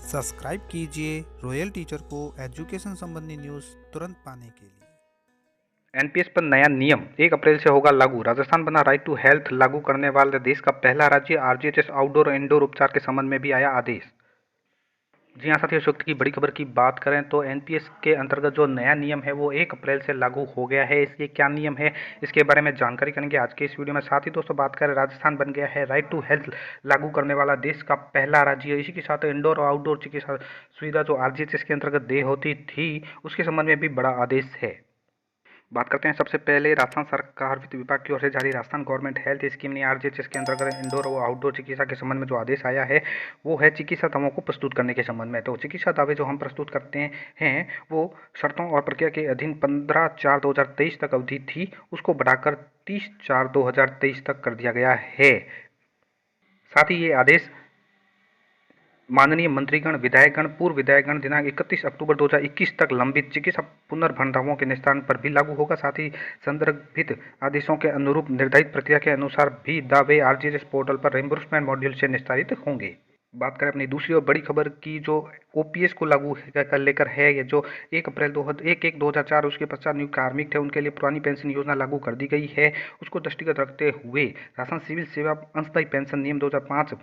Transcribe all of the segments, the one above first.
Subscribe कीजिए royal teacher को education संबंधी न्यूज़ तुरंत पाने के लिए। एनपीएस पर नया नियम 1 अप्रैल से होगा लागू। राजस्थान बना राइट टू हेल्थ लागू करने वाला देश का पहला राज्य। आरजीएचएस आउटडोर और इंडोर उपचार के संबंध में भी आया आदेश। जी हाँ साथियों, इस वक्त की बड़ी खबर की बात करें तो एनपीएस के अंतर्गत जो नया नियम है वो 1 अप्रैल से लागू हो गया है। इसके क्या नियम है, इसके बारे में जानकारी करेंगे आज के इस वीडियो में। साथ ही दोस्तों बात करें, राजस्थान बन गया है राइट टू हेल्थ लागू करने वाला देश का पहला राज्य। इसी के साथ इंडोर और आउटडोर चिकित्सा सुविधा जो आरजीएचएस के अंतर्गत दे होती थी, उसके संबंध में भी बड़ा आदेश है। बात करते हैं सबसे पहले राजस्थान सरकार वित्त विभाग की ओर से जारी राजस्थान गवर्नमेंट हेल्थ स्कीम ने आरजीएचएस के अंतर्गत इंडोर और आउटडोर चिकित्सा के संबंध में जो आदेश आया है वो है चिकित्सा दावों को प्रस्तुत करने के संबंध में। तो चिकित्सा दावे जो हम प्रस्तुत करते हैं वो शर्तों और प्रक्रिया के अधीन 15/4/2023 तक अवधि थी, उसको बढ़ाकर 30/4/2023 तक कर दिया गया है। साथ ही ये आदेश माननीय मंत्रीगण, विधायकगण, पूर्व विधायकगण दिनांक 31 अक्टूबर 2021 तक लंबित चिकित्सा पुनर्भरण दावों के निस्तारण पर भी लागू होगा। साथ ही संदर्भित आदेशों के अनुरूप निर्धारित प्रक्रिया के अनुसार भी दावे आरजीएचएस पोर्टल पर रिम्बर्समेंट मॉड्यूल से निस्तारित होंगे। बात करें अपनी दूसरी और बड़ी खबर की, जो ओपीएस को लागू कर लेकर है। ये जो 1 अप्रैल 2004 उसके पश्चात नियुक्त कार्मिक थे, उनके लिए पुरानी पेंशन योजना लागू कर दी गई है। उसको दृष्टिगत रखते हुए राजस्थान सिविल सेवा अंशदायी पेंशन नियम 2005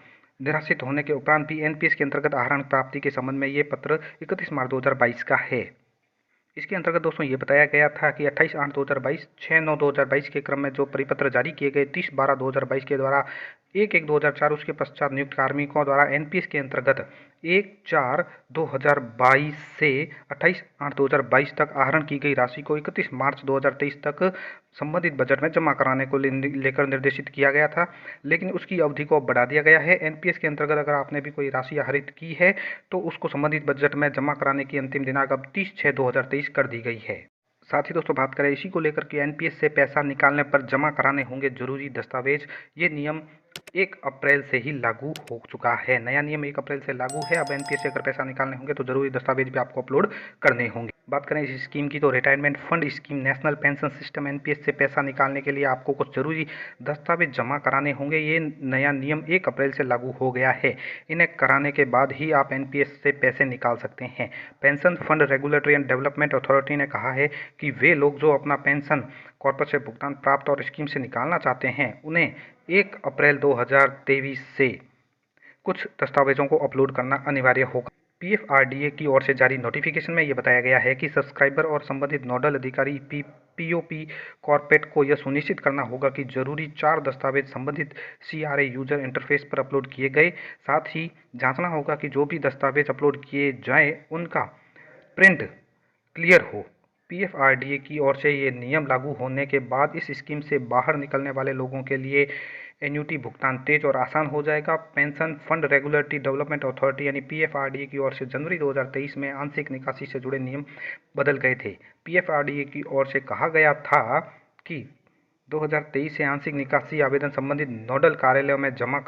निराश्रित होने के उपरांत भी एनपीएस के अंतर्गत आहरण प्राप्ति के संबंध में ये पत्र 31 मार्च 2022 का है। इसके अंतर्गत दोस्तों ये बताया गया था कि 28/8/2022, 6/9/2022 के क्रम में जो परिपत्र जारी किए गए 30/12/2022 के द्वारा 1/1/2004 उसके पश्चात नियुक्त कार्मिकों द्वारा एनपीएस के अंतर्गत 1/4/2022 से 28/8/2022 तक आहरण की गई राशि को 31 मार्च 2023 तक संबंधित बजट में जमा कराने को लेकर निर्देशित किया गया था, लेकिन उसकी अवधि को बढ़ा दिया गया है। एनपीएस के अंतर्गत अगर आपने भी कोई राशि आहरित की है तो उसको संबंधित बजट में जमा कराने की अंतिम दिनांक अब 30/6/2023 कर दी गई है। साथ ही दोस्तों बात करें इसी को लेकर कि एनपीएस से पैसा निकालने पर जमा कराने होंगे जरूरी दस्तावेज। ये नियम 1 अप्रैल से ही लागू हो चुका है। नया नियम 1 अप्रैल से लागू है। अब एनपीएस से अगर पैसा निकालने होंगे तो जरूरी दस्तावेज भी आपको अपलोड करने होंगे। बात करें इस स्कीम की तो retirement fund scheme, national pension system, NPS से पैसा निकालने के लिए आपको कुछ जरूरी दस्तावेज जमा कराने होंगे। ये नया नियम 1 अप्रैल से लागू हो गया है। इन्हें कराने के बाद ही आप एनपीएस से पैसे निकाल सकते हैं। Pension fund regulatory and development authority ने कहा है कि वे लोग जो अपना पेंशन कॉर्पोरेट से भुगतान प्राप्त और स्कीम से निकालना चाहते हैं उन्हें 1 अप्रैल 2023 से कुछ दस्तावेजों को अपलोड करना अनिवार्य होगा। पीएफआरडीए की ओर से जारी नोटिफिकेशन में यह बताया गया है कि सब्सक्राइबर और संबंधित नोडल अधिकारी पीओपी कॉर्पोरेट को यह सुनिश्चित करना होगा कि जरूरी 4 दस्तावेज संबंधित सीआरए यूजर इंटरफेस पर अपलोड किए गए। साथ ही जांचना होगा कि जो भी दस्तावेज अपलोड किए जाएं उनका प्रिंट क्लियर हो। पीएफआरडीए की ओर से ये नियम लागू होने के बाद इस स्कीम से बाहर निकलने वाले लोगों के लिए एन्युटी भुगतान तेज और आसान हो जाएगा। Pension fund regulatory development authority यानी पीएफआरडीए की ओर से जनवरी 2023 में आंशिक निकासी से जुड़े नियम बदल गए थे। पीएफआरडीए की ओर से कहा गया था कि 2023 से आंशिक निकासी आवेदन संबंधित नोडल कार्यालयों में जमा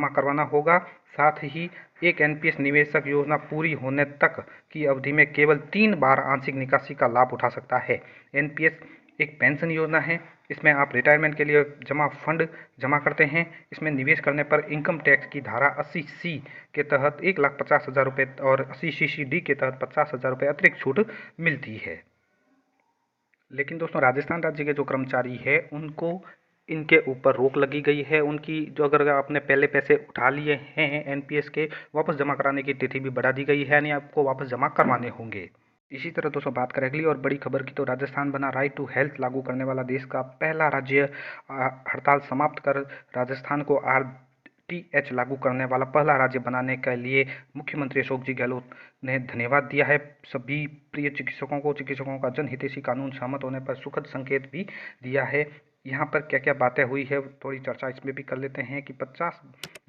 करवाना होगा। साथ ही एक एनपीएस निवेशक योजना पूरी होने तक की अवधि में केवल 3 बार आंशिक निकासी का लाभ उठा सकता है। एनपीएस एक पेंशन योजना है। इसमें आप रिटायरमेंट के लिए फंड जमा करते हैं। इसमें निवेश करने पर इनकम टैक्स की धारा 80C के तहत 1,50,000 रुपये और 80CCD के तहत 50,000 रुपये अतिरिक्त छूट मिलती है। लेकिन दोस्तों राजस्थान राज्य के जो कर्मचारी है उनको इनके ऊपर रोक लगी गई है। उनकी जो अगर आपने पहले पैसे उठा लिए हैं एनपीएस के, वापस जमा कराने की तिथि भी बढ़ा दी गई है, यानी आपको वापस जमा करवाने होंगे। इसी तरह दोस्तों बात करें अगली और बड़ी खबर की तो राजस्थान बना राइट टू हेल्थ लागू करने वाला देश का पहला राज्य। हड़ताल समाप्त कर राजस्थान को आरटीएच लागू करने वाला पहला राज्य बनाने के लिए मुख्यमंत्री अशोक जी गहलोत ने धन्यवाद दिया है सभी प्रिय चिकित्सकों का जनहितैषी कानून सहमत होने पर सुखद संकेत भी दिया है। यहाँ पर क्या क्या बातें हुई है थोड़ी चर्चा इसमें भी कर लेते हैं कि 50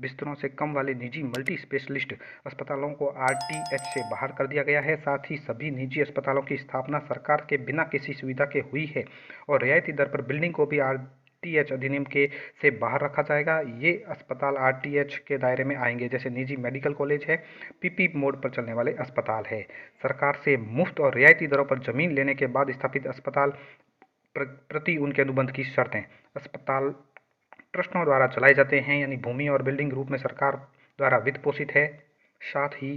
बिस्तरों से कम वाले निजी मल्टी स्पेशलिस्ट अस्पतालों को आरटीएच से बाहर कर दिया गया है। साथ ही सभी निजी अस्पतालों की स्थापना सरकार के बिना किसी सुविधा के हुई है और रियायती दर पर बिल्डिंग को भी आरटीएच अधिनियम के से बाहर रखा जाएगा। ये अस्पताल आरटीएच के दायरे में आएंगे जैसे निजी मेडिकल कॉलेज है, पीपी मोड पर चलने वाले अस्पताल है। सरकार से मुफ्त और रियायती दरों पर जमीन लेने के बाद स्थापित अस्पताल प्रति उनके अनुबंध की शर्तें। अस्पताल ट्रस्टों द्वारा चलाए जाते हैं, यानी भूमि और बिल्डिंग रूप में सरकार द्वारा वित्त पोषित है। साथ ही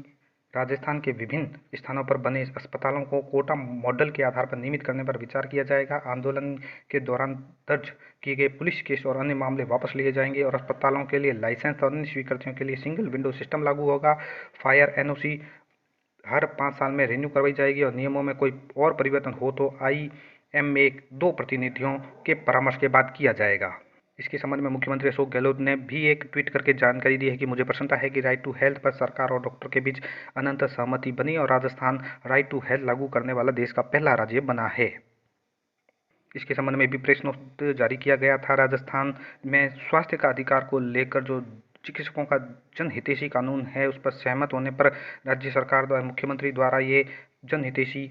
राजस्थान के विभिन्न स्थानों पर बने अस्पतालों को कोटा मॉडल के आधार पर नियमित करने पर विचार किया जाएगा। आंदोलन के दौरान दर्ज किए गए पुलिस केस और अन्य मामले वापस लिए जाएंगे और अस्पतालों के लिए लाइसेंस और अन्य स्वीकृतियों के लिए सिंगल विंडो सिस्टम लागू होगा। फायर एनओसी हर 5 साल में रिन्यू करवाई जाएगी और नियमों में कोई और परिवर्तन हो तो IMA 2 प्रतिनिधियों के परामर्श के बाद किया जाएगा। इसके संबंध में मुख्यमंत्री अशोक गहलोत ने भी एक ट्वीट करके जानकारी दी है कि मुझे प्रसन्नता है कि राइट टू हेल्थ पर सरकार और डॉक्टर के बीच अनंत सहमति बनी और राजस्थान राइट टू हेल्थ लागू करने वाला देश का पहला राज्य बना है। इसके संबंध में भी प्रेस नोट जारी किया गया था। राजस्थान में स्वास्थ्य का अधिकार को लेकर जो चिकित्सकों का जनहितैषी कानून है उस पर सहमत होने पर राज्य सरकार द्वारा मुख्यमंत्री द्वारा ये जनहितैषी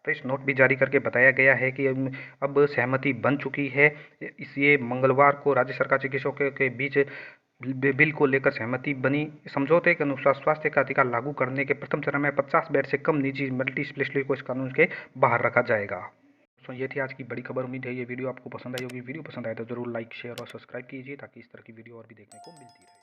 प्रेस नोट भी जारी करके बताया गया है कि अब सहमति बन चुकी है। इसलिए मंगलवार को राज्य सरकार चिकित्सकों के बीच बिल को लेकर सहमति बनी। समझौते के अनुसार स्वास्थ्य का अधिकार लागू करने के प्रथम चरण में 50 बेड से कम निजी मल्टी स्पेशलिटी को इस कानून के बाहर रखा जाएगा। तो ये थी आज की बड़ी खबर। उम्मीद है ये वीडियो आपको पसंद आई होगी। वीडियो पसंद आए तो जरूर लाइक, शेयर और सब्सक्राइब कीजिए ताकि इस तरह की वीडियो और भी देखने को मिलती रहे।